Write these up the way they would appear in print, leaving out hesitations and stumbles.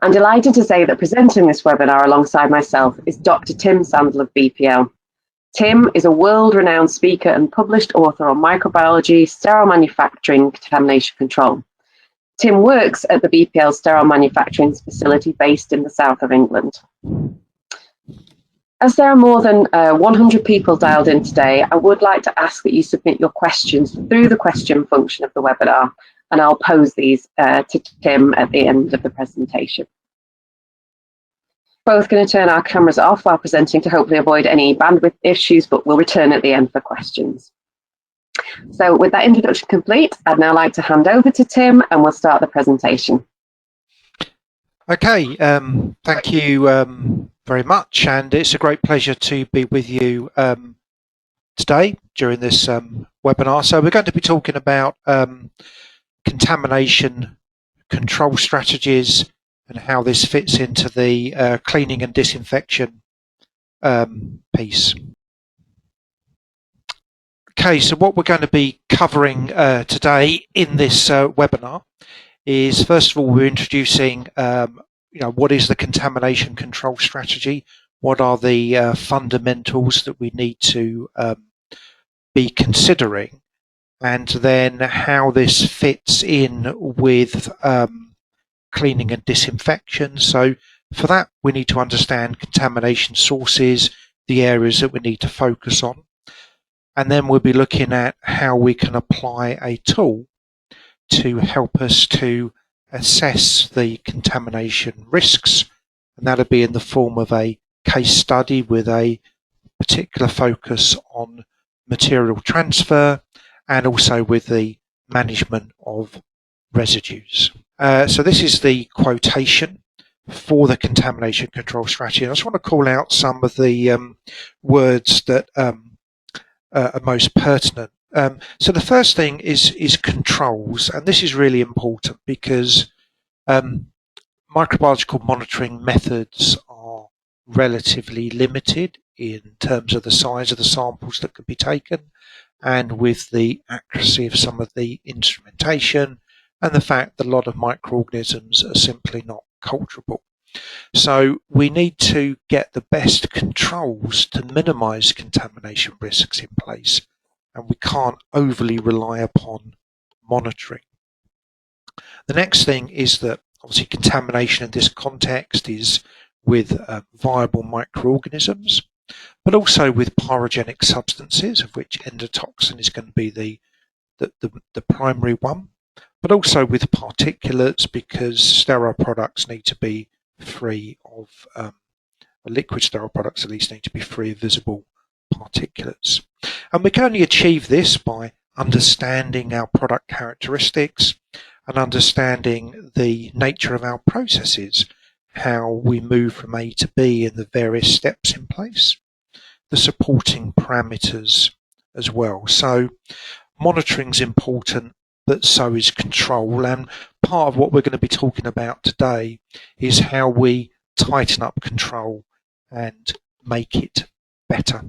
I'm delighted to say that presenting this webinar alongside myself is Dr. Tim Sandle of BPL. Tim is a world-renowned speaker and published author on microbiology, sterile manufacturing, contamination control. Tim works at the BPL sterile manufacturing facility based in the south of England. As there are more than 100 people dialed in today, I would like to ask that you submit your questions through the question function of the webinar, and I'll pose these to Tim at the end of the presentation. Both going to turn our cameras off while presenting to hopefully avoid any bandwidth issues, but we'll return at the end for questions. So with that introduction complete, I'd now like to hand over to Tim and we'll start the presentation. Okay, thank you very much, and it's a great pleasure to be with you today during this webinar. So we're going to be talking about contamination control strategies and how this fits into the cleaning and disinfection piece. Okay, so what we're going to be covering today in this webinar is, first of all, we're introducing what is the contamination control strategy, what are the fundamentals that we need to be considering, and then how this fits in with cleaning and disinfection. So for that, we need to understand contamination sources, the areas that we need to focus on, and then we'll be looking at how we can apply a tool to help us to assess the contamination risks, and that'll be in the form of a case study with a particular focus on material transfer and also with the management of residues. So this is the quotation for the contamination control strategy. And I just want to call out some of the words that are most pertinent. So the first thing is controls, and this is really important because microbiological monitoring methods are relatively limited in terms of the size of the samples that can be taken and with the accuracy of some of the instrumentation and the fact that a lot of microorganisms are simply not culturable. So we need to get the best controls to minimize contamination risks in place, and we can't overly rely upon monitoring. The next thing is that obviously contamination in this context is with viable microorganisms, but also with pyrogenic substances, of which endotoxin is going to be the primary one, but also with particulates, because sterile products need to be free of, liquid sterile products at least need to be free of visible particulates. And we can only achieve this by understanding our product characteristics and understanding the nature of our processes, how we move from A to B and the various steps in place, the supporting parameters as well. So monitoring is important, but so is control. And part of what we're going to be talking about today is how we tighten up control and make it better.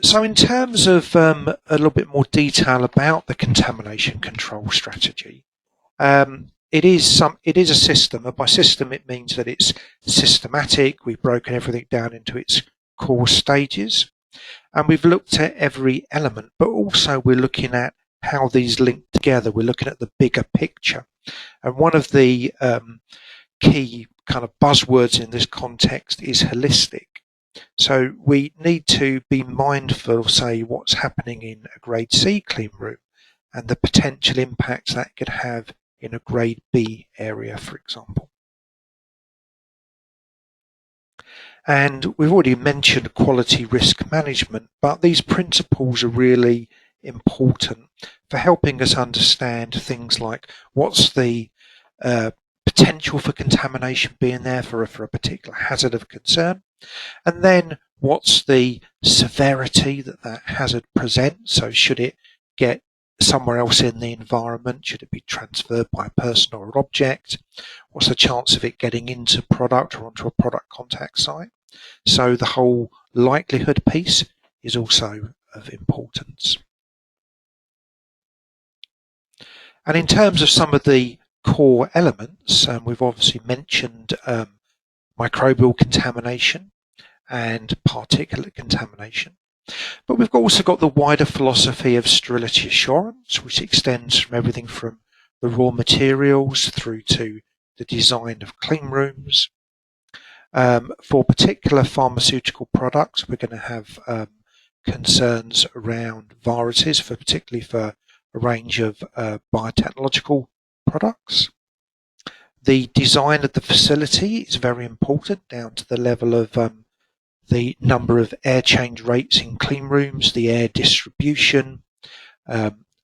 So in terms of a little bit more detail about the contamination control strategy, it is a system, and by system it means that it's systematic. We've broken everything down into its core stages, and we've looked at every element, but also we're looking at how these link together. We're looking at the bigger picture, and one of the key kind of buzzwords in this context is holistic. So we need to be mindful of, say, what's happening in a grade C clean room and the potential impacts that could have in a grade B area, for example. And we've already mentioned quality risk management, but these principles are really important for helping us understand things like what's the potential for contamination being there for a particular hazard of concern, and then what's the severity that that hazard presents. So should it get somewhere else in the environment? Should it be transferred by a person or an object? What's the chance of it getting into product or onto a product contact site? So the whole likelihood piece is also of importance. And in terms of some of the core elements, we've obviously mentioned microbial contamination and particulate contamination. But we've also got the wider philosophy of sterility assurance, which extends from everything from the raw materials through to the design of clean rooms. For particular pharmaceutical products, we're going to have concerns around viruses, particularly for a range of biotechnological products. The design of the facility is very important, down to the level of the number of air change rates in clean rooms, the air distribution,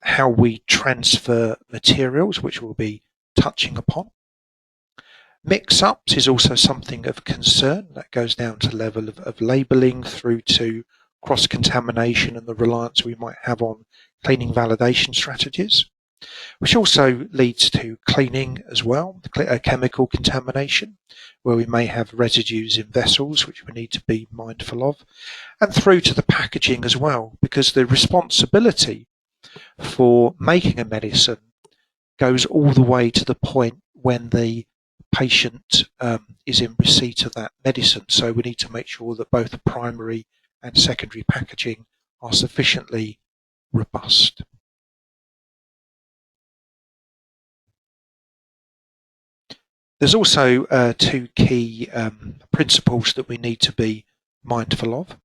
how we transfer materials, which we'll be touching upon. Mix-ups is also something of concern. That goes down to the level of labelling through to cross-contamination and the reliance we might have on cleaning validation strategies, which also leads to cleaning as well, chemical contamination, where we may have residues in vessels, which we need to be mindful of, and through to the packaging as well, because the responsibility for making a medicine goes all the way to the point when the patient is in receipt of that medicine. So we need to make sure that both the primary and secondary packaging are sufficiently robust. There's also two key principles that we need to be mindful of.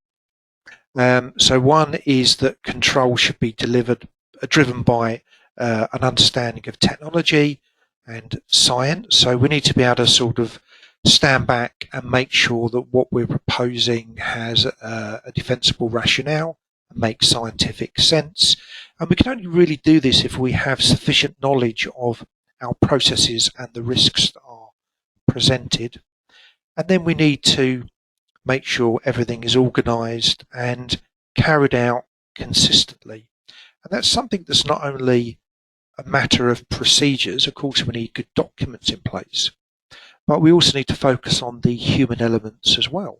So one is that control should be driven by an understanding of technology and science. So we need to be able to sort of stand back and make sure that what we're proposing has a defensible rationale and makes scientific sense. And we can only really do this if we have sufficient knowledge of our processes and the risks that are presented. And then we need to make sure everything is organised and carried out consistently. And that's something that's not only a matter of procedures. Of course, we need good documents in place, but we also need to focus on the human elements as well,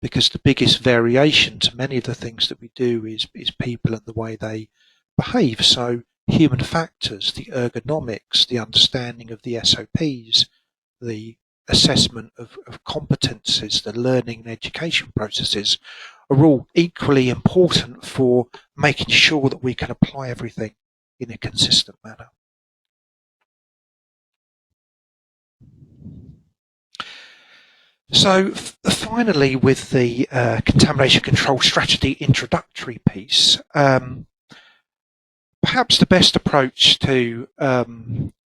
because the biggest variation to many of the things that we do is people and the way they behave. So human factors, the ergonomics, the understanding of the SOPs, the assessment of competences, the learning and education processes are all equally important for making sure that we can apply everything in a consistent manner. So finally, with the contamination control strategy introductory piece, perhaps the best approach to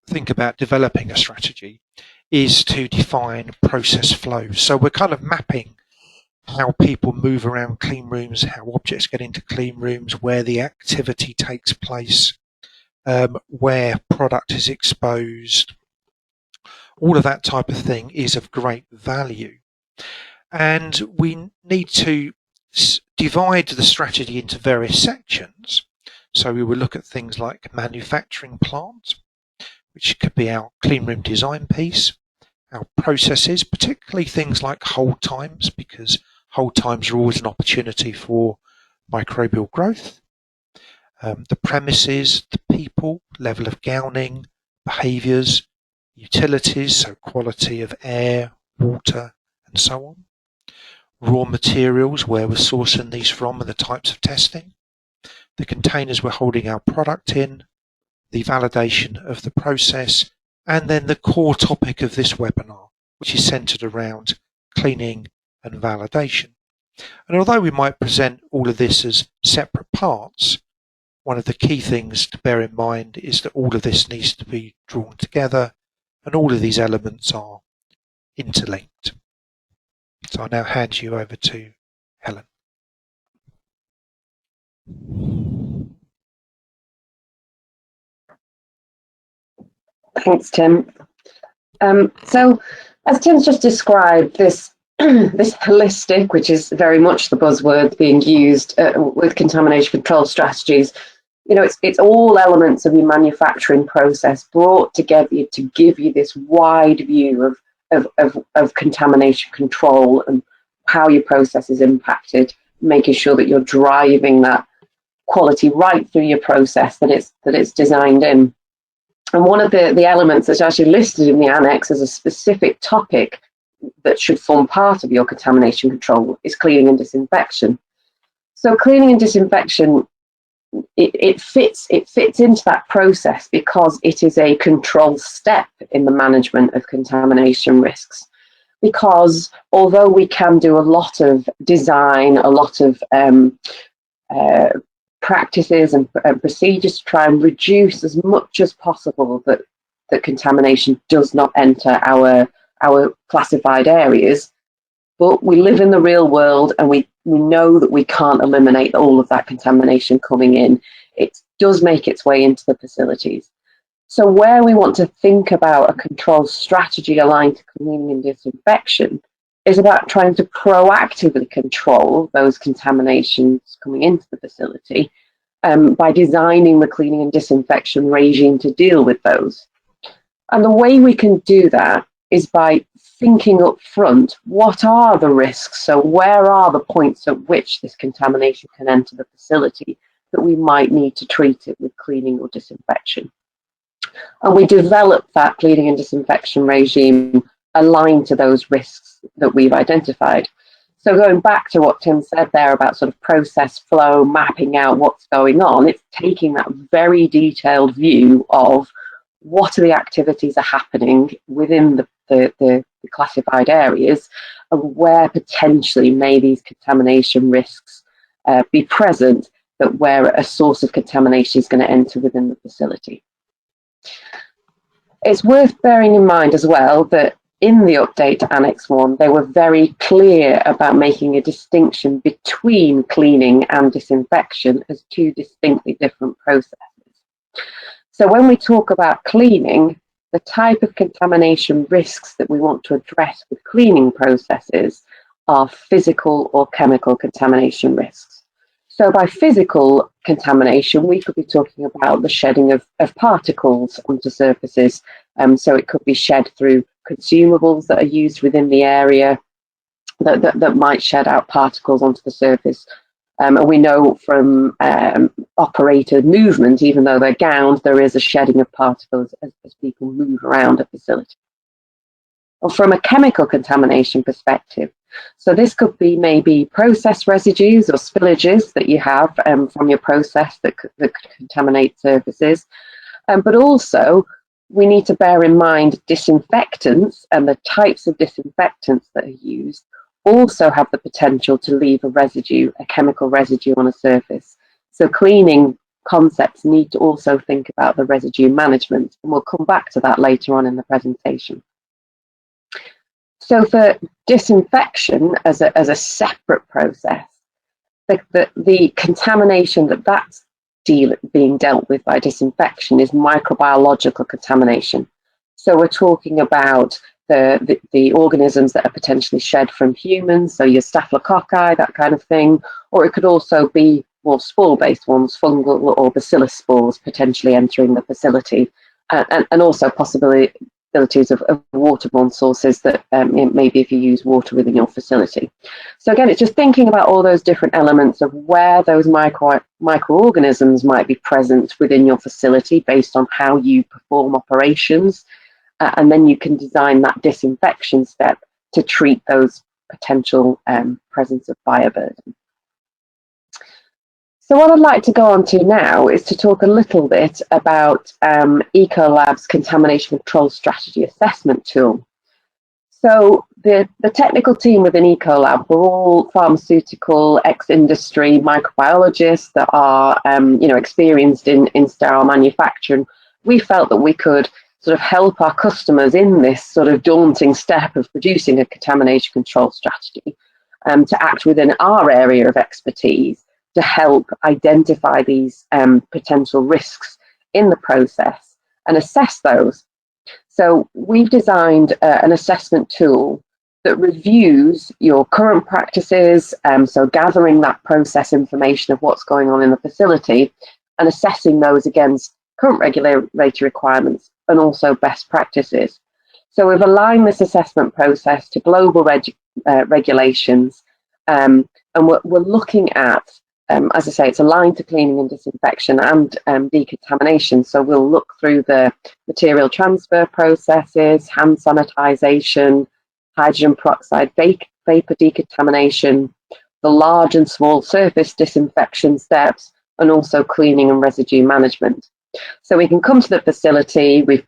think about developing a strategy is to define process flows. So we're kind of mapping how people move around clean rooms, how objects get into clean rooms, where the activity takes place, where product is exposed. All of that type of thing is of great value. And we need to divide the strategy into various sections. So we will look at things like manufacturing plant, which could be our clean room design piece, our processes, particularly things like hold times, because hold times are always an opportunity for microbial growth. The premises, the people, level of gowning, behaviours, utilities, so quality of air, water, and so on. Raw materials, where we're sourcing these from and the types of testing. The containers we're holding our product in, the validation of the process, and then the core topic of this webinar, which is centered around cleaning and validation. And although we might present all of this as separate parts, one of the key things to bear in mind is that all of this needs to be drawn together and all of these elements are interlinked. So I'll now hand you over to Helen. Thanks, Tim. So as Tim's just described, this this holistic, which is very much the buzzword being used with contamination control strategies, you know, it's all elements of your manufacturing process brought together to give you this wide view of contamination control and how your process is impacted, making sure that you're driving that quality right through your process that it's designed in. And one of the elements that's actually listed in the annex as a specific topic that should form part of your contamination control is cleaning and disinfection. So cleaning and disinfection, it fits into that process because it is a control step in the management of contamination risks. Because although we can do a lot of design, a lot of practices and procedures to try and reduce as much as possible that contamination does not enter our classified areas, but we live in the real world and we know that we can't eliminate all of that contamination coming in. It does make its way into the facilities. So where we want to think about a control strategy aligned to cleaning and disinfection is about trying to proactively control those contaminations coming into the facility by designing the cleaning and disinfection regime to deal with those. And the way we can do that is by thinking up front, what are the risks? So where are the points at which this contamination can enter the facility that we might need to treat it with cleaning or disinfection? And we develop that cleaning and disinfection regime aligned to those risks that we've identified. So going back to what Tim said there about sort of process flow, mapping out what's going on, it's taking that very detailed view of what are the activities are happening within the classified areas and where potentially may these contamination risks be present, that where a source of contamination is going to enter within the facility. It's worth bearing in mind as well that in the update to Annex 1, they were very clear about making a distinction between cleaning and disinfection as two distinctly different processes. So when we talk about cleaning, the type of contamination risks that we want to address with cleaning processes are physical or chemical contamination risks. So by physical contamination, we could be talking about the shedding of particles onto surfaces. So it could be shed through consumables that are used within the area that might shed out particles onto the surface. And we know from operator movement, even though they're gowned, there is a shedding of particles as people move around a facility. Or from a chemical contamination perspective, so this could be maybe process residues or spillages that you have from your process that could contaminate surfaces. But also, we need to bear in mind disinfectants and the types of disinfectants that are used also have the potential to leave a residue, a chemical residue on a surface. So cleaning concepts need to also think about the residue management, and we'll come back to that later on in the presentation. So for disinfection as a separate process, the contamination that's being dealt with by disinfection is microbiological contamination. So we're talking about the organisms that are potentially shed from humans, so your staphylococci, that kind of thing, or it could also be more spore-based ones, fungal or bacillus spores potentially entering the facility, and also possibilities of waterborne sources that maybe if you use water within your facility. So again, it's just thinking about all those different elements of where those microorganisms might be present within your facility based on how you perform operations, and then you can design that disinfection step to treat those potential presence of bioburden. So what I'd like to go on to now is to talk a little bit about Ecolab's Contamination Control Strategy Assessment Tool. So the technical team within Ecolab were all pharmaceutical, ex-industry microbiologists that are experienced in sterile manufacturing. We felt that we could sort of help our customers in this sort of daunting step of producing a contamination control strategy to act within our area of expertise, to help identify these potential risks in the process and assess those. So we've designed an assessment tool that reviews your current practices, so gathering that process information of what's going on in the facility and assessing those against current regulatory requirements and also best practices. So we've aligned this assessment process to global regulations, and we're looking at as I say, it's aligned to cleaning and disinfection and decontamination. So we'll look through the material transfer processes, hand sanitization, hydrogen peroxide vapor decontamination, the large and small surface disinfection steps, and also cleaning and residue management. So we can come to the facility, we've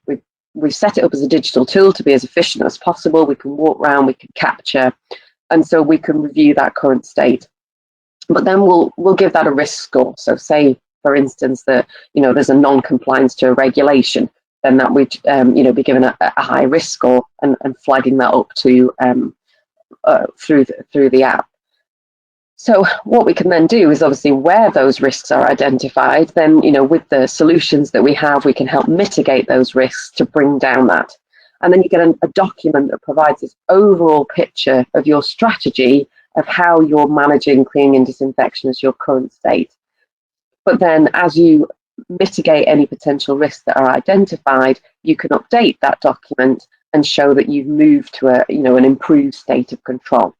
set it up as a digital tool to be as efficient as possible. We can walk around, we can capture, and so we can review that current state. But then we'll give that a risk score. So say, for instance, that there's a non-compliance to a regulation, then that would be given a high risk score and flagging that up to through the app. So what we can then do is obviously where those risks are identified, then with the solutions that we have, we can help mitigate those risks to bring down that. And then you get a document that provides this overall picture of your strategy of how you're managing cleaning and disinfection as your current state. But then as you mitigate any potential risks that are identified, you can update that document and show that you've moved to an improved state of control.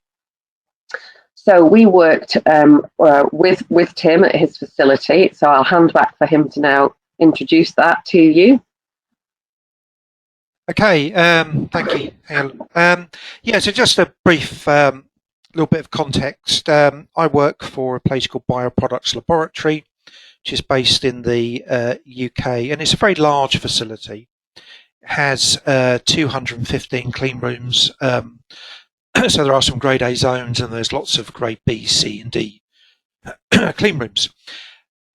So we worked with Tim at his facility. So I'll hand back for him to now introduce that to you. Okay, thank you, Helen. So just a brief little bit of context. I work for a place called Bioproducts Laboratory, which is based in the UK, and it's a very large facility. It has 215 clean rooms, so there are some grade A zones, and there's lots of grade B, C, and D clean rooms.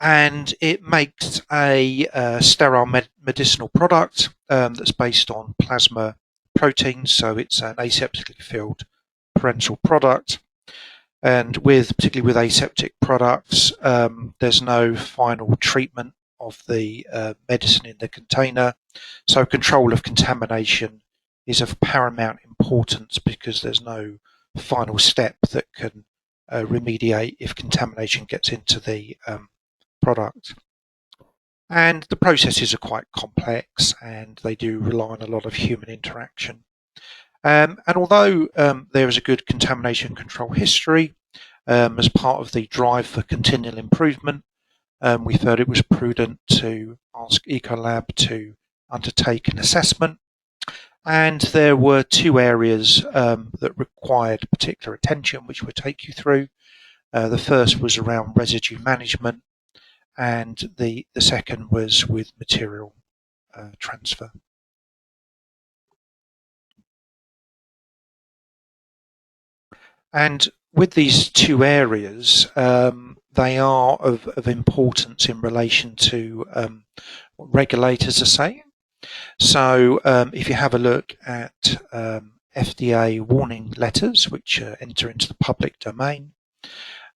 And it makes a sterile medicinal product that's based on plasma proteins, so it's an aseptically filled parenteral product. And particularly with aseptic products, there's no final treatment of the medicine in the container, so control of contamination is of paramount importance because there's no final step that can remediate if contamination gets into the product. And the processes are quite complex and they do rely on a lot of human interaction. And although there is a good contamination control history, as part of the drive for continual improvement, we felt it was prudent to ask Ecolab to undertake an assessment. And there were two areas that required particular attention, which we'll take you through. The first was around residue management, and the second was with material transfer. And with these two areas, they are of importance in relation to what regulators are saying. So if you have a look at FDA warning letters, which enter into the public domain,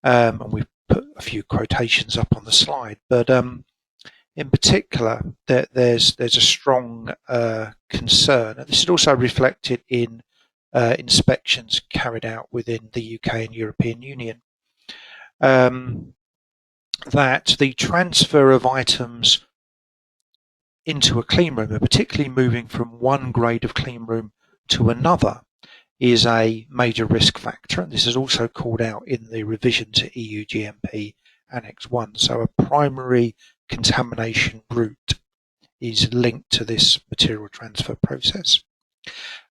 and we've put a few quotations up on the slide, but in particular, there's a strong concern, and this is also reflected in inspections carried out within the UK and European Union, that the transfer of items into a clean room, and particularly moving from one grade of clean room to another, is a major risk factor. And this is also called out in the revision to EU GMP Annex 1. So a primary contamination route is linked to this material transfer process.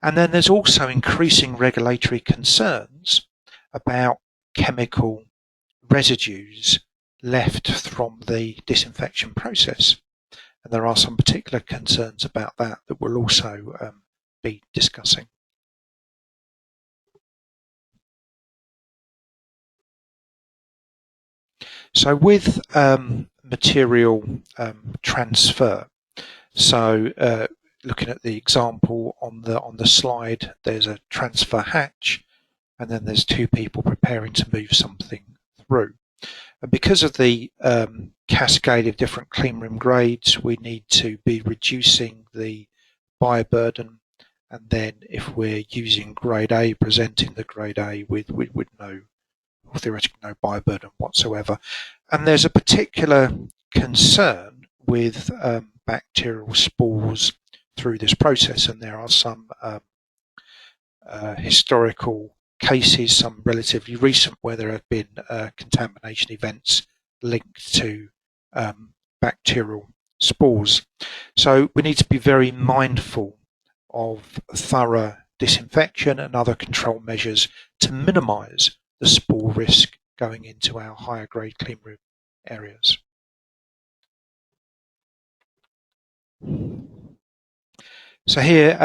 And then there's also increasing regulatory concerns about chemical residues left from the disinfection process. And there are some particular concerns about that we'll also be discussing. So with material transfer, so looking at the example on the slide, there's a transfer hatch, and then there's two people preparing to move something through. And because of the cascade of different cleanroom grades, we need to be reducing the bioburden. And then if we're using grade A, presenting the grade A with no, or theoretically no bioburden whatsoever. And there's a particular concern with bacterial spores through this process, and there are some historical cases, some relatively recent, where there have been contamination events linked to bacterial spores. So we need to be very mindful of thorough disinfection and other control measures to minimise the spore risk going into our higher grade cleanroom areas. So here,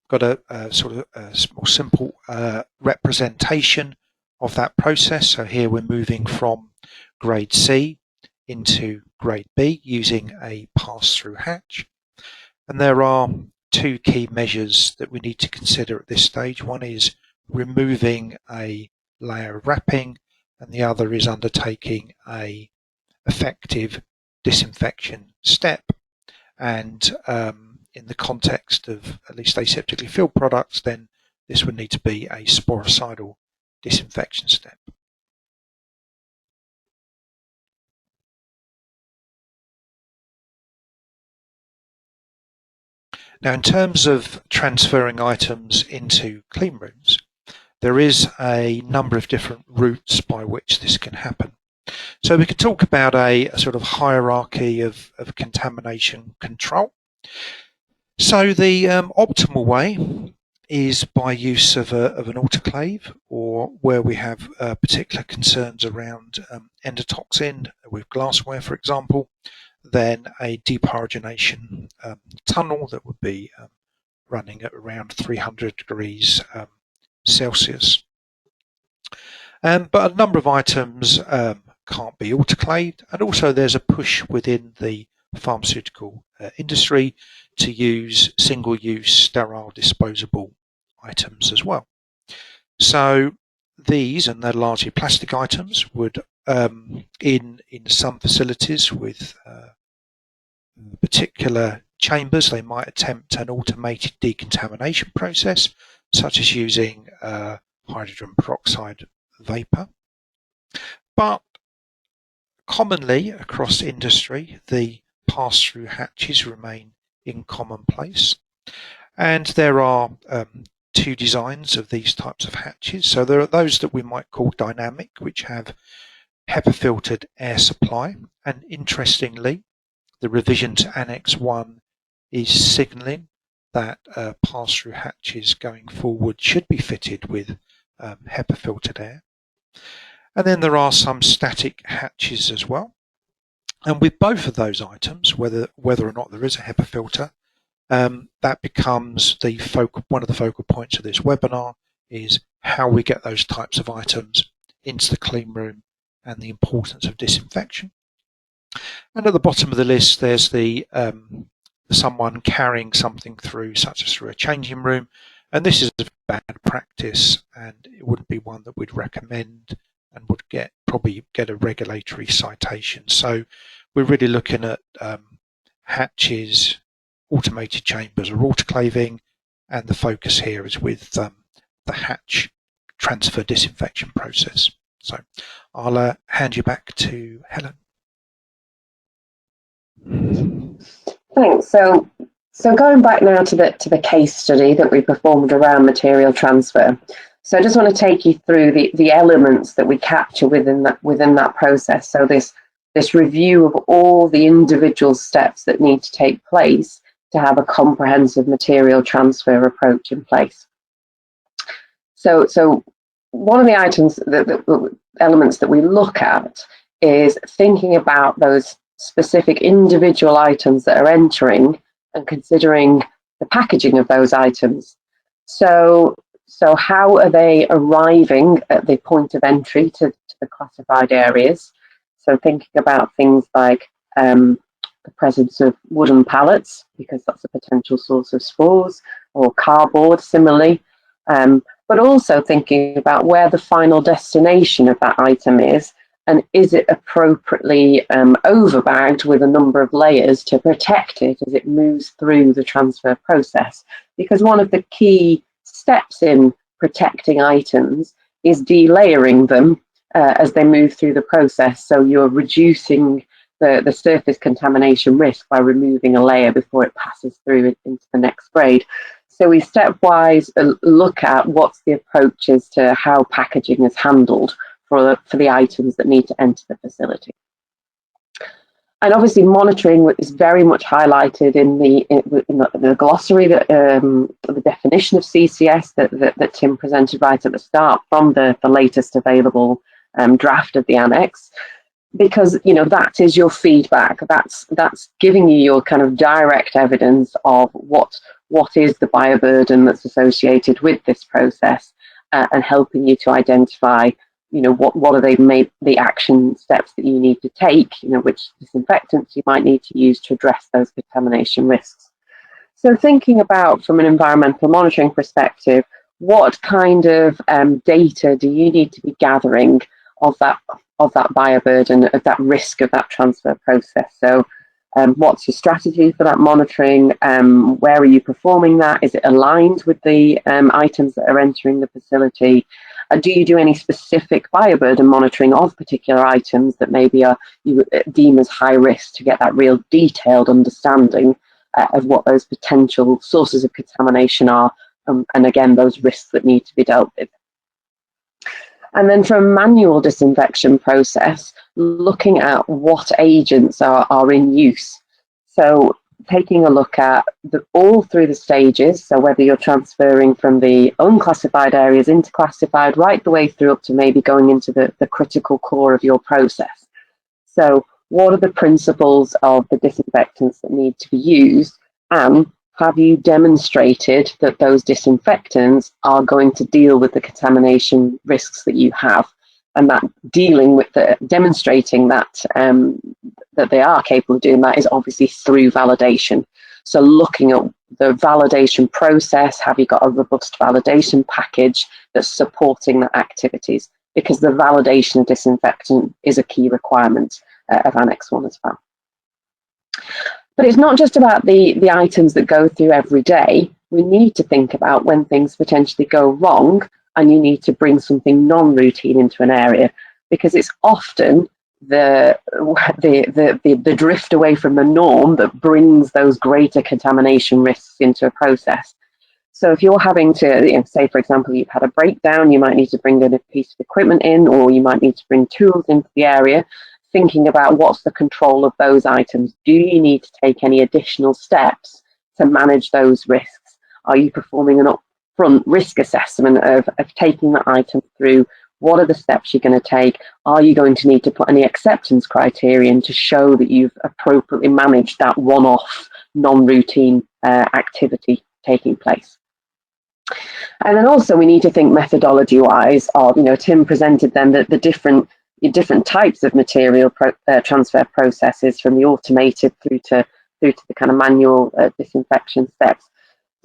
got a sort of a more simple representation of that process. So here we're moving from grade C into grade B using a pass-through hatch. And there are two key measures that we need to consider at this stage. One is removing a layer of wrapping, and the other is undertaking a effective disinfection step. And in the context of at least aseptically filled products, then this would need to be a sporicidal disinfection step. Now, in terms of transferring items into clean rooms, there is a number of different routes by which this can happen. So we could talk about a sort of hierarchy of contamination control. So the optimal way is by use of an autoclave, or where we have particular concerns around endotoxin with glassware, for example, then a depyrogenation tunnel that would be running at around 300 degrees Celsius. But a number of items can't be autoclaved, and also there's a push within the pharmaceutical industry to use single-use sterile disposable items as well. So these, and they're largely plastic items, would in some facilities with particular chambers, they might attempt an automated decontamination process, such as using hydrogen peroxide vapor. But commonly across industry, the pass-through hatches remain in commonplace, and there are two designs of these types of hatches. So there are those that we might call dynamic, which have HEPA filtered air supply, and interestingly, the revision to Annex 1 is signalling that pass-through hatches going forward should be fitted with HEPA filtered air. And then there are some static hatches as well. And with both of those items, whether or not there is a HEPA filter, that becomes one of the focal points of this webinar, is how we get those types of items into the clean room and the importance of disinfection. And at the bottom of the list, there's the someone carrying something through, such as through a changing room. And this is a bad practice, and it wouldn't be one that we'd recommend and would probably get a regulatory citation. So we're really looking at hatches, automated chambers, or autoclaving, and the focus here is with the hatch transfer disinfection process. So I'll hand you back to Helen. Thanks. So going back now to the case study that we performed around material transfer. So I just want to take you through the elements that we capture within that process. So this review of all the individual steps that need to take place to have a comprehensive material transfer approach in place. So one of the elements that we look at is thinking about those specific individual items that are entering and considering the packaging of those items. So how are they arriving at the point of entry to the classified areas? So thinking about things like the presence of wooden pallets, because that's a potential source of spores, or cardboard similarly, but also thinking about where the final destination of that item is, and is it appropriately overbagged with a number of layers to protect it as it moves through the transfer process? Because one of the key steps in protecting items is delayering them as they move through the process. So you're reducing the surface contamination risk by removing a layer before it passes through into the next grade. So we stepwise look at what's the approaches to how packaging is handled for the items that need to enter the facility. And obviously monitoring is very much highlighted in the glossary, that the definition of CCS that Tim presented right at the start from the latest available draft of the annex, because that is your feedback. That's giving you your kind of direct evidence of what is the bioburden that's associated with this process, and helping you to identify what are the action steps that you need to take, which disinfectants you might need to use to address those contamination risks. So thinking about, from an environmental monitoring perspective, what kind of data do you need to be gathering of that bioburden, of that risk of that transfer process? So what's your strategy for that monitoring? Where are you performing that? Is it aligned with the items that are entering the facility? Do you do any specific bioburden monitoring of particular items that maybe you deem as high risk, to get that real detailed understanding of what those potential sources of contamination are, and again, those risks that need to be dealt with? And then from a manual disinfection process, looking at what agents are in use. So taking a look at all through the stages, so whether you're transferring from the unclassified areas into classified, right the way through up to maybe going into the critical core of your process. So what are the principles of the disinfectants that need to be used, and have you demonstrated that those disinfectants are going to deal with the contamination risks that you have? And that demonstrating that that they are capable of doing that is obviously through validation. So looking at the validation process, have you got a robust validation package that's supporting the activities? Because the validation of disinfectant is a key requirement of Annex 1 as well. But it's not just about the items that go through every day. We need to think about when things potentially go wrong and you need to bring something non-routine into an area, because it's often the drift away from the norm that brings those greater contamination risks into a process. So if you're having to, say, for example, you've had a breakdown, you might need to bring a piece of equipment in, or you might need to bring tools into the area, thinking about what's the control of those items. Do you need to take any additional steps to manage those risks? Are you performing an upfront risk assessment of taking that item through? What are the steps you're going to take? Are you going to need to put any acceptance criterion to show that you've appropriately managed that one-off, non-routine activity taking place? And then also we need to think methodology-wise of, Tim presented then the different types of material transfer processes, from the automated through to the kind of manual disinfection steps.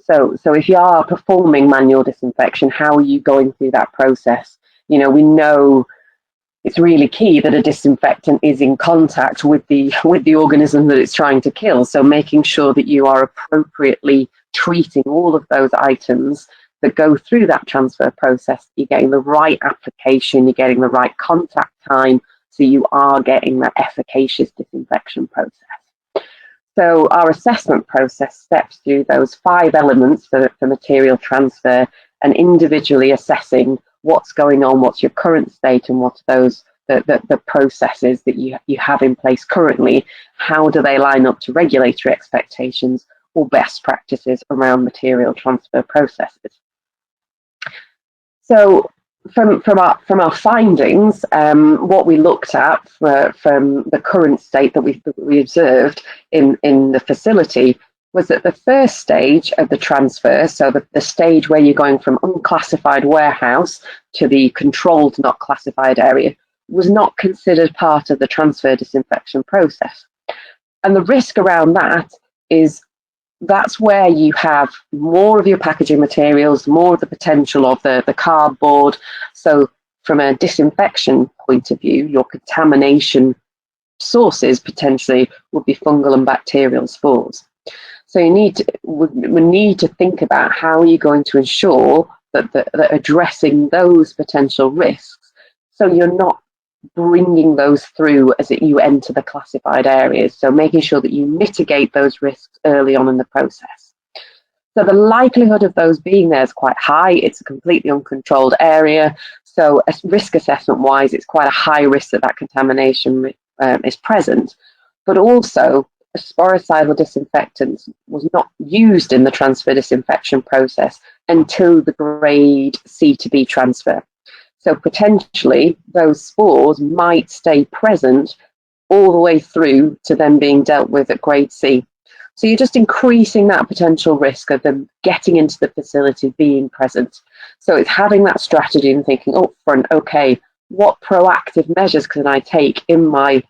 So if you are performing manual disinfection, how are you going through that process? We know it's really key that a disinfectant is in contact with the organism that it's trying to kill. So making sure that you are appropriately treating all of those items that go through that transfer process. You're getting the right application, you're getting the right contact time, so you are getting that efficacious disinfection process. So our assessment process steps through those 5 elements for material transfer, and individually assessing what's going on, what's your current state, and what are those the processes that you have in place currently. How do they line up to regulatory expectations or best practices around material transfer processes? So from our findings, what we looked at from the current state that we observed in the facility was that the first stage of the transfer, so the stage where you're going from unclassified warehouse to the controlled not classified area, was not considered part of the transfer disinfection process. And the risk around that is that's where you have more of your packaging materials, more of the potential of the cardboard. So from a disinfection point of view, your contamination sources potentially would be fungal and bacterial spores. So we need to think about how you're going to ensure that addressing those potential risks, so you're not bringing those through as you enter the classified areas. So making sure that you mitigate those risks early on in the process. So the likelihood of those being there is quite high. It's a completely uncontrolled area. So risk assessment wise, it's quite a high risk that contamination is present. but also sporicidal disinfectants was not used in the transfer disinfection process until the grade C to B transfer. So potentially those spores might stay present all the way through to them being dealt with at grade C. So you're just increasing that potential risk of them getting into the facility, being present. So it's having that strategy and thinking up front, okay, what proactive measures can I take in my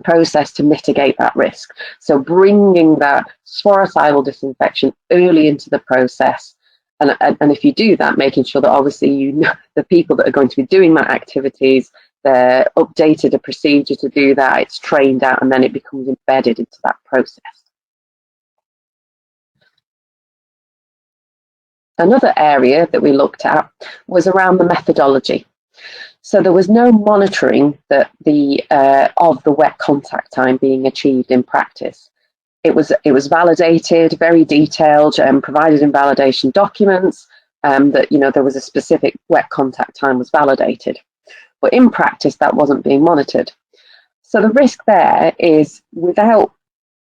process to mitigate that risk? So bringing that sporicidal disinfection early into the process. And if you do that, making sure that obviously you know the people that are going to be doing that activities, they're updated a procedure to do that, it's trained out, and then it becomes embedded into that process. Another area that we looked at was around the methodology. So there was no monitoring that of the wet contact time being achieved in practice. It was validated, very detailed, and provided in validation documents that there was a specific wet contact time was validated. But in practice, that wasn't being monitored. So the risk there is, without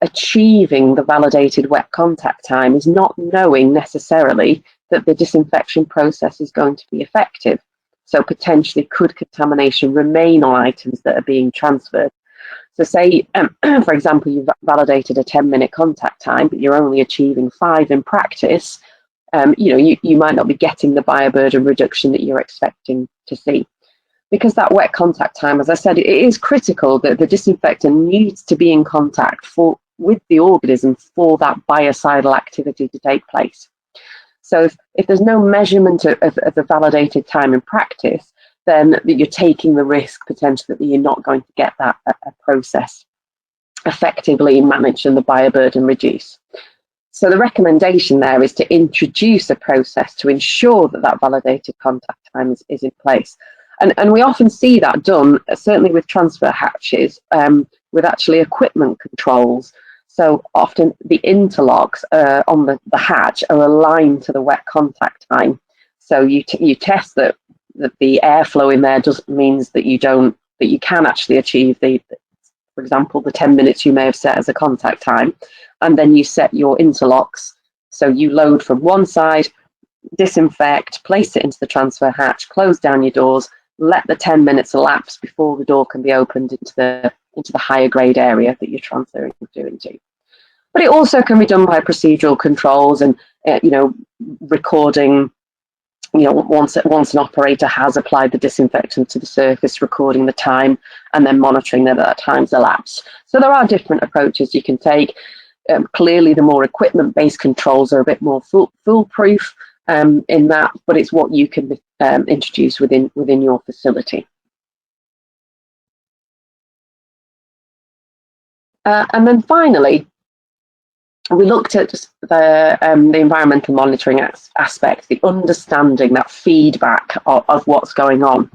achieving the validated wet contact time, is not knowing necessarily that the disinfection process is going to be effective. So potentially could contamination remain on items that are being transferred. So say, for example, you've validated a 10-minute contact time, but you're only achieving 5 in practice, you might not be getting the bioburden reduction that you're expecting to see. Because that wet contact time, as I said, it is critical that the disinfectant needs to be in contact with the organism for that biocidal activity to take place. So if there's no measurement of the validated time in practice, then you're taking the risk potentially that you're not going to get that process effectively managed and the bioburden reduce. So the recommendation there is to introduce a process to ensure that that validated contact time is in place. And we often see that done, certainly with transfer hatches, with actually equipment controls. So often the interlocks on the hatch are aligned to the wet contact time. So you test that the airflow in there means that you can actually achieve for example, the 10 minutes you may have set as a contact time, and then you set your interlocks. So you load from one side, disinfect, place it into the transfer hatch, close down your doors, let the 10 minutes elapse before the door can be opened into the higher grade area that you're transferring to. But it also can be done by procedural controls and recording. Once an operator has applied the disinfectant to the surface, recording the time and then monitoring that time's elapsed. So there are different approaches you can take. Clearly, the more equipment-based controls are a bit more foolproof in that, but it's what you can introduce within your facility. And then finally, we looked at the environmental monitoring aspect, the understanding, that feedback of what's going on.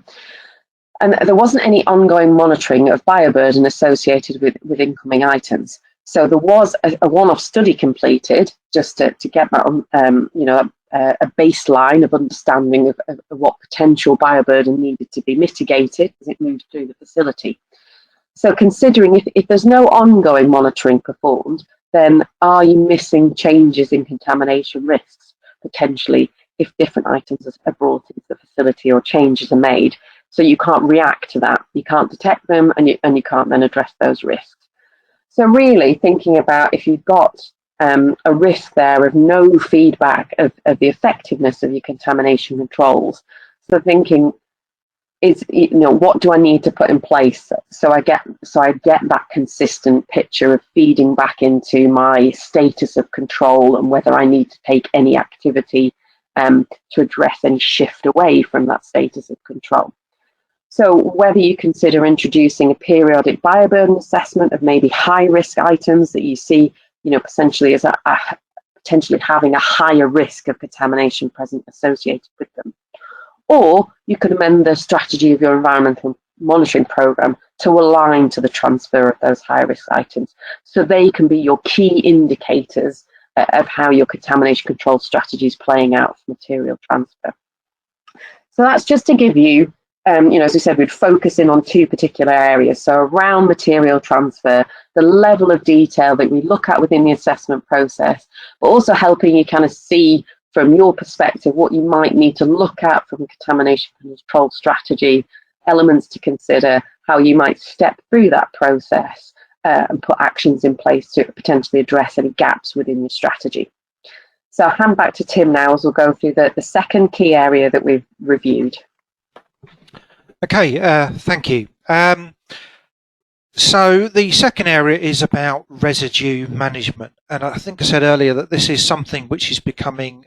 And there wasn't any ongoing monitoring of bioburden associated with incoming items. So there was a one-off study completed just to get that a baseline of understanding of what potential bioburden needed to be mitigated as it moved through the facility. So considering if there's no ongoing monitoring performed, then are you missing changes in contamination risks, potentially, if different items are brought into the facility or changes are made? So you can't react to that, you can't detect them, and you can't then address those risks. So really thinking about if you've got a risk there of no feedback of the effectiveness of your contamination controls, so thinking, what do I need to put in place so I get that consistent picture of feeding back into my status of control and whether I need to take any activity to address any shift away from that status of control. So whether you consider introducing a periodic bioburden assessment of maybe high risk items that you see, potentially as potentially having a higher risk of contamination present associated with them. Or you could amend the strategy of your environmental monitoring program to align to the transfer of those high-risk items, so they can be your key indicators of how your contamination control strategy is playing out for material transfer. So that's just to give you as we said, we'd focus in on two particular areas. So around material transfer, the level of detail that we look at within the assessment process, but also helping you kind of see from your perspective what you might need to look at from a contamination control strategy, elements to consider, how you might step through that process and put actions in place to potentially address any gaps within your strategy. So I'll hand back to Tim now as we'll go through the second key area that we've reviewed. Okay, thank you. So the second area is about residue management, and I think I said earlier that this is something which is becoming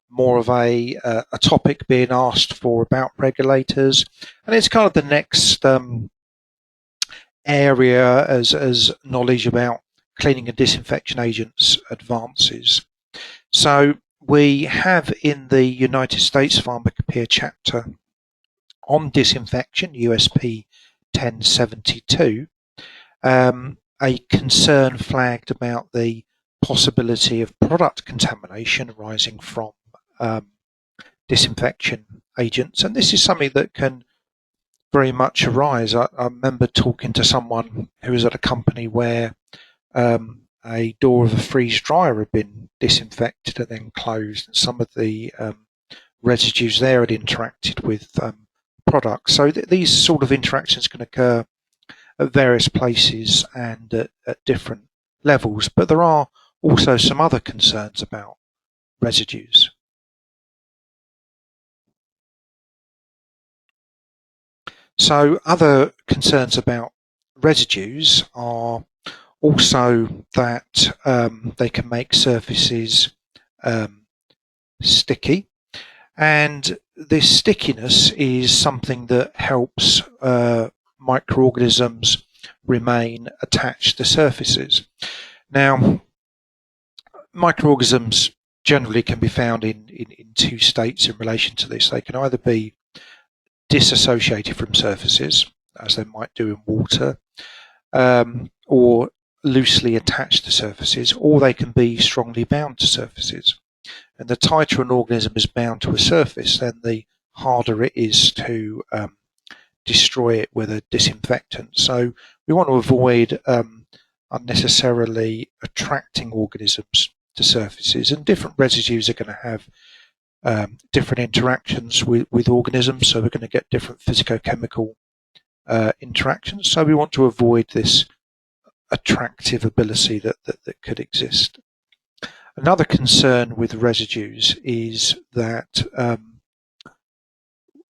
more of a topic being asked for about regulators, and it's kind of the next area as knowledge about cleaning and disinfection agents advances. So we have in the United States Pharmacopoeia chapter on disinfection, USP 1072, a concern flagged about the possibility of product contamination arising from disinfection agents, and this is something that can very much arise. I remember talking to someone who was at a company where a door of a freeze dryer had been disinfected and then closed, and some of the residues there had interacted with products. So these sort of interactions can occur at various places and at different levels, but there are also some other concerns about residues. So other concerns about residues are also that they can make surfaces sticky, and this stickiness is something that helps microorganisms remain attached to surfaces. Now, microorganisms generally can be found in two states in relation to this. They can either be disassociated from surfaces, as they might do in water, or loosely attached to surfaces, or they can be strongly bound to surfaces. And the tighter an organism is bound to a surface, then the harder it is to destroy it with a disinfectant. So we want to avoid unnecessarily attracting organisms to surfaces, and different residues are going to have different interactions with organisms, so we're going to get different physicochemical interactions. So we want to avoid this attractive ability that could exist. Another concern with residues is that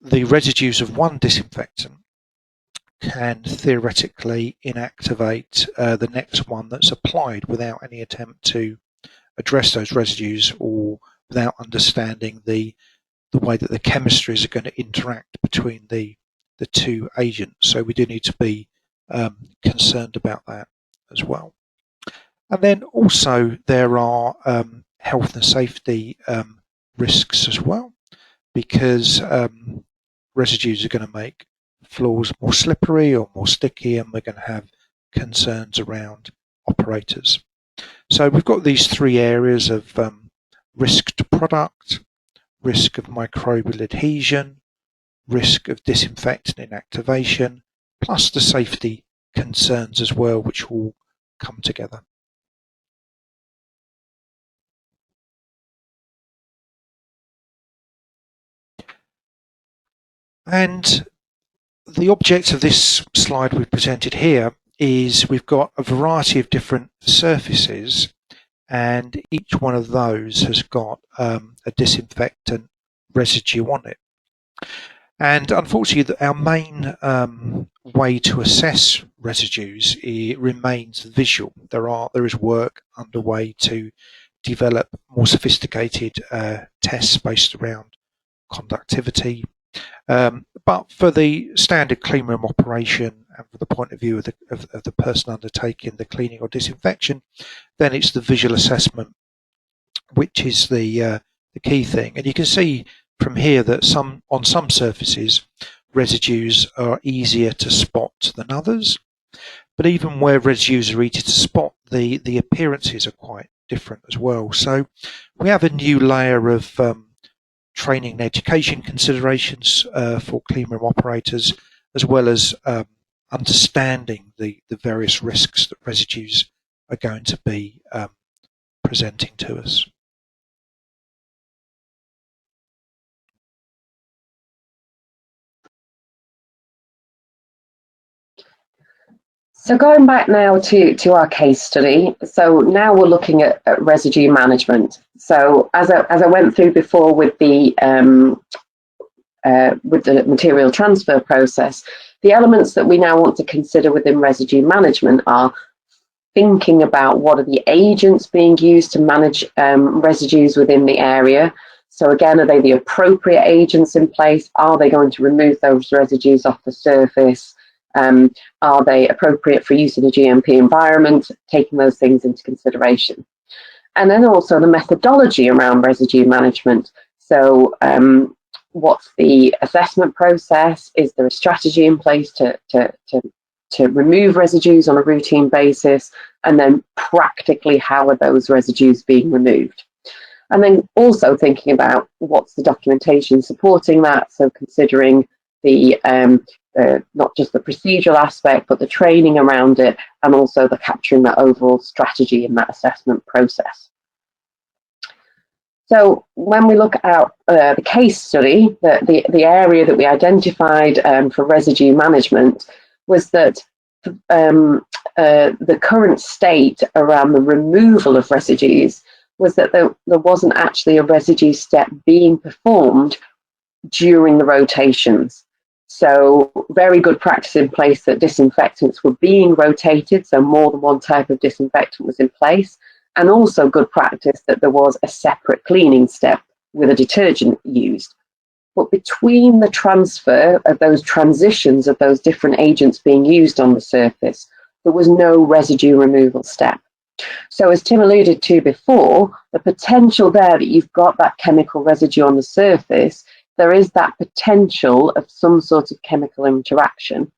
the residues of one disinfectant can theoretically inactivate the next one that's applied without any attempt to address those residues, or without understanding the way that the chemistries are going to interact between the two agents. So we do need to be concerned about that as well. And then also there are health and safety risks as well, because residues are going to make floors more slippery or more sticky, and we're going to have concerns around operators. So we've got these three areas of risk to product, risk of microbial adhesion, risk of disinfectant inactivation, plus the safety concerns as well, which all come together. And the object of this slide we've presented here is we've got a variety of different surfaces, and each one of those has got a disinfectant residue on it. And unfortunately, our main way to assess residues remains visual. There is work underway to develop more sophisticated tests based around conductivity. But for the standard cleanroom operation, and from the point of view of the person undertaking the cleaning or disinfection, then it's the visual assessment which is the key thing. And you can see from here that on some surfaces residues are easier to spot than others, but even where residues are easy to spot, the appearances are quite different as well. So we have a new layer of training and education considerations for cleanroom operators, as well as understanding the various risks that residues are going to be presenting to us. So going back now to our case study, so now we're looking at residue management. So as I went through before with the material transfer process, the elements that we now want to consider within residue management are thinking about what are the agents being used to manage residues within the area. So again, are they the appropriate agents in place? Are they going to remove those residues off the surface? Are they appropriate for use in a GMP environment? Taking those things into consideration. And then also the methodology around residue management. So what's the assessment process? Is there a strategy in place to remove residues on a routine basis? And then practically, how are those residues being removed? And then also thinking about what's the documentation supporting that. So considering the not just the procedural aspect, but the training around it, and also the capturing that overall strategy in that assessment process. So when we look at the case study, the area that we identified for residue management was that the current state around the removal of residues was that there wasn't actually a residue step being performed during the rotations. So very good practice in place that disinfectants were being rotated, so more than one type of disinfectant was in place, and also good practice that there was a separate cleaning step with a detergent used. But between the transfer of those transitions of those different agents being used on the surface, there was no residue removal step. So as Tim alluded to before, the potential there that you've got that chemical residue on the surface, there is that potential of some sort of chemical interaction.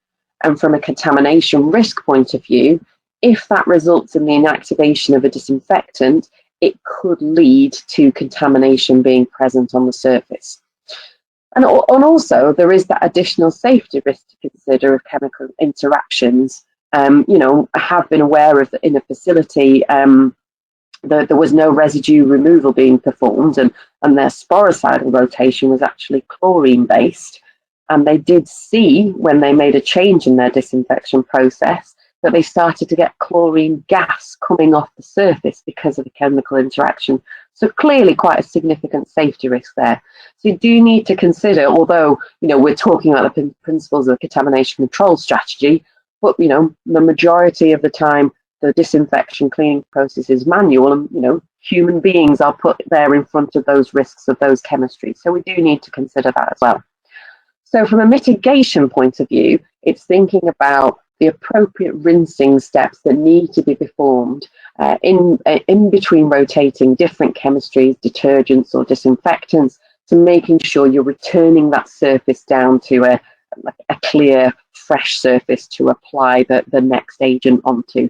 And from a contamination risk point of view, if that results in the inactivation of a disinfectant, it could lead to contamination being present on the surface. And also, there is that additional safety risk to consider of chemical interactions. You know, I have been aware of in a facility there was no residue removal being performed, and their sporicidal rotation was actually chlorine-based. And they did see, when they made a change in their disinfection process, that they started to get chlorine gas coming off the surface because of the chemical interaction. So clearly quite a significant safety risk there. So you do need to consider, although, you know, we're talking about the principles of contamination control strategy, but, you know, the majority of the time, the disinfection cleaning process is manual, and, you know, human beings are put there in front of those risks of those chemistries. So we do need to consider that as well. So from a mitigation point of view, it's thinking about the appropriate rinsing steps that need to be performed in between rotating different chemistries, detergents or disinfectants, to making sure you're returning that surface down to a clear, fresh surface to apply the next agent onto.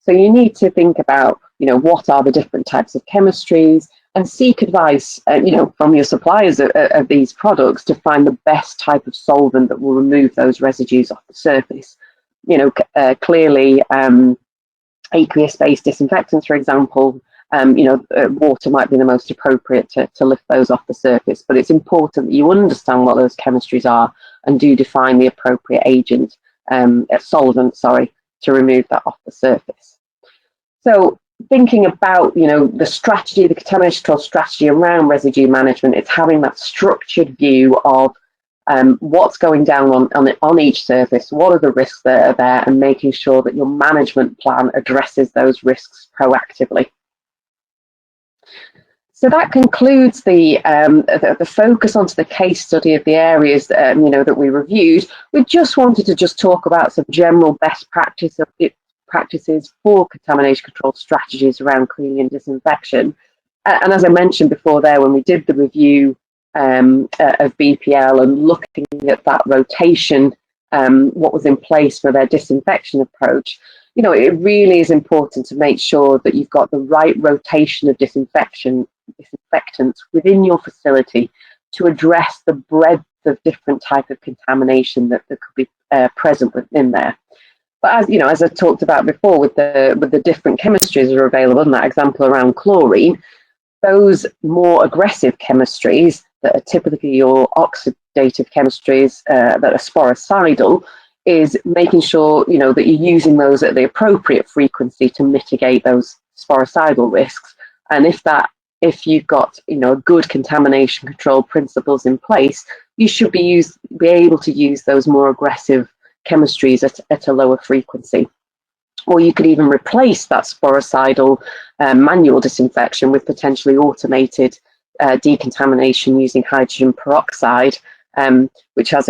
So you need to think about, you know, what are the different types of chemistries, and seek advice, you know, from your suppliers of these products to find the best type of solvent that will remove those residues off the surface. You know, clearly, aqueous-based disinfectants, for example, you know, water might be the most appropriate to lift those off the surface. But it's important that you understand what those chemistries are and do define the appropriate agent, solvent, sorry, to remove that off the surface. So thinking about, you know, the strategy, the contamination control strategy around residue management, it's having that structured view of what's going down on each surface, what are the risks that are there, and making sure that your management plan addresses those risks proactively. So that concludes the focus onto the case study of the areas that, you know, that we reviewed. We just wanted to talk about some general best practices for contamination control strategies around cleaning and disinfection. And as I mentioned before there, when we did the review of BPL and looking at that rotation, what was in place for their disinfection approach, you know, it really is important to make sure that you've got the right rotation of disinfectants within your facility to address the breadth of different type of contamination that could be present within there. But as you know, as I talked about before, with the different chemistries that are available in that example around chlorine, those more aggressive chemistries that are typically your oxidative chemistries that are sporicidal, is making sure that you're using those at the appropriate frequency to mitigate those sporicidal risks. And if you've got good contamination control principles in place, you should be able to use those more aggressive chemistries at a lower frequency. Or you could even replace that sporicidal manual disinfection with potentially automated decontamination using hydrogen peroxide, which has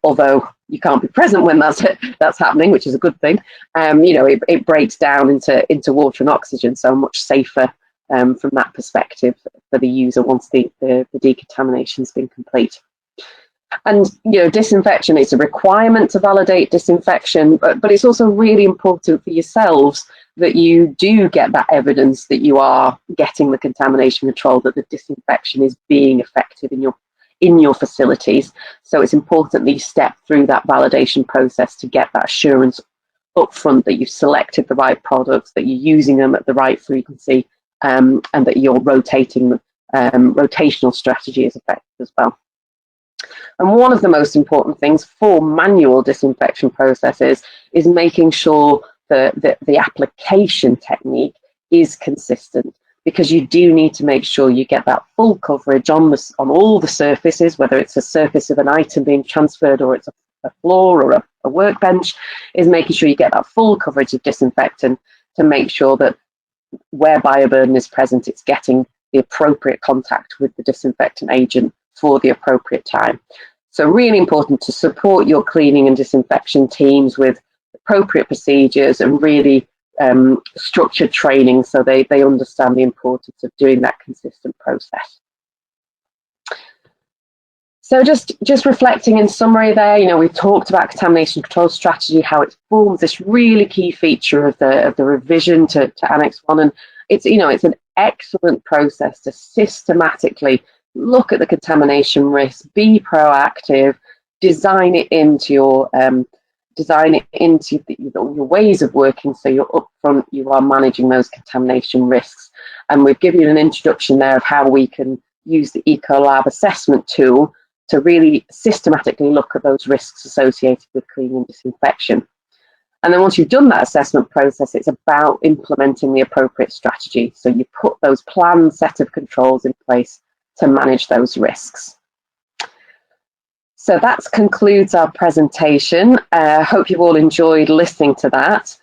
although you can't be present when that's happening, which is a good thing, it breaks down into water and oxygen, so much safer from that perspective for the user once the decontamination's been complete. And disinfection is a requirement to validate disinfection, but it's also really important for yourselves that you do get that evidence that you are getting the contamination control, that the disinfection is being effective in your facilities. So it's important that you step through that validation process to get that assurance up front that you've selected the right products, that you're using them at the right frequency, and that your rotational strategy is effective as well. And one of the most important things for manual disinfection processes is making sure that the application technique is consistent, because you do need to make sure you get that full coverage on all the surfaces, whether it's a surface of an item being transferred or it's a floor or a workbench, is making sure you get that full coverage of disinfectant to make sure that where bioburden is present, it's getting the appropriate contact with the disinfectant agent for the appropriate time. So really important to support your cleaning and disinfection teams with appropriate procedures and really structured training so they understand the importance of doing that consistent process. So just reflecting in summary there, we've talked about contamination control strategy, how it forms this really key feature of the revision to Annex 1. And it's an excellent process to systematically look at the contamination risk, be proactive, design it into your your ways of working, so you're upfront, you are managing those contamination risks. And we've given you an introduction there of how we can use the Ecolab assessment tool to really systematically look at those risks associated with cleaning and disinfection. And then once you've done that assessment process, it's about implementing the appropriate strategy. So you put those planned set of controls in place to manage those risks. So that concludes our presentation. I hope you've all enjoyed listening to that.